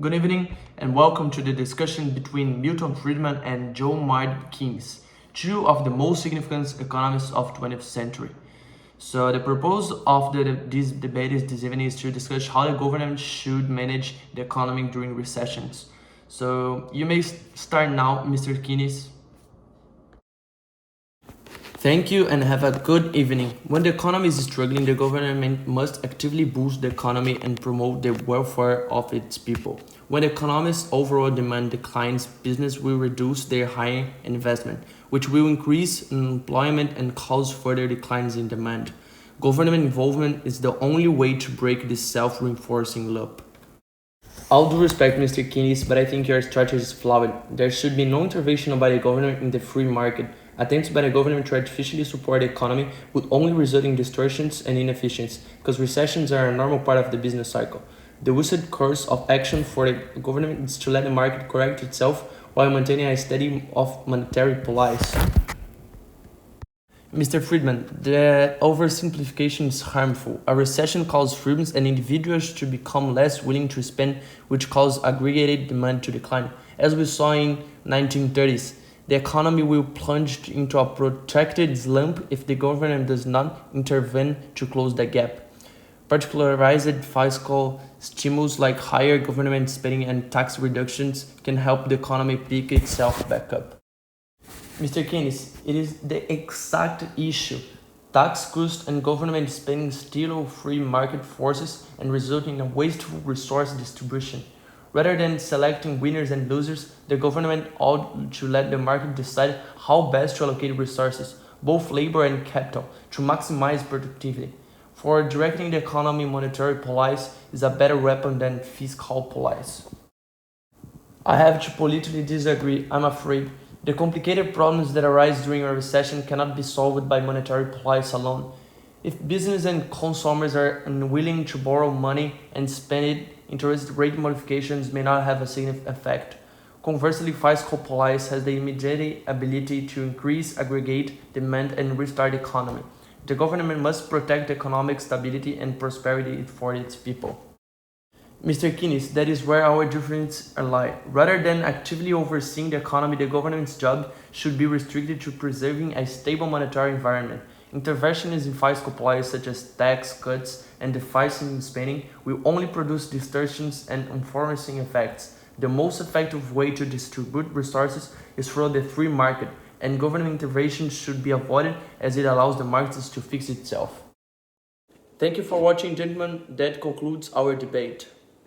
Good evening and welcome to the discussion between Milton Friedman and Joe Maynard Keynes, two of the most significant economists of 20th century. So the purpose of this debate this evening is to discuss how the government should manage the economy during recessions. So you may start now, Mr. Keynes. Thank you and have a good evening. When the economy is struggling, the government must actively boost the economy and promote the welfare of its people. When the economy's overall demand declines, business will reduce their hiring and investment, which will increase employment and cause further declines in demand. Government involvement is the only way to break this self-reinforcing loop. All due respect, Mr. Keynes, but I think your strategy is flawed. There should be no intervention by the government in the free market. Attempts by the government to artificially support the economy would only result in distortions and inefficiencies, because recessions are a normal part of the business cycle. The wisest course of action for the government is to let the market correct itself while maintaining a steady of monetary policy. Mr. Friedman, the oversimplification is harmful. A recession causes firms and individuals to become less willing to spend, which causes aggregated demand to decline. As we saw in 1930s, the economy will plunge into a protracted slump if the government does not intervene to close the gap. Particularized fiscal stimulus like higher government spending and tax reductions can help the economy pick itself back up. Mr. Keynes, it is the exact issue. Tax costs and government spending steal free market forces and result in a wasteful resource distribution. Rather than selecting winners and losers, the government ought to let the market decide how best to allocate resources, both labor and capital, to maximize productivity. For directing the economy, monetary policy is a better weapon than fiscal policy. I have to politically disagree, I'm afraid. The complicated problems that arise during a recession cannot be solved by monetary policy alone. If business and consumers are unwilling to borrow money and spend it, interest rate modifications may not have a significant effect. Conversely, fiscal policy has the immediate ability to increase aggregate demand and restart the economy. The government must protect economic stability and prosperity for its people. Mr. Keynes, that is where our differences lie. Rather than actively overseeing the economy, the government's job should be restricted to preserving a stable monetary environment. Interventions in fiscal policy such as tax cuts and deficit spending will only produce distortions and unforeseen effects. The most effective way to distribute resources is through the free market, and government intervention should be avoided as it allows the markets to fix itself. Thank you for watching, gentlemen. That concludes our debate.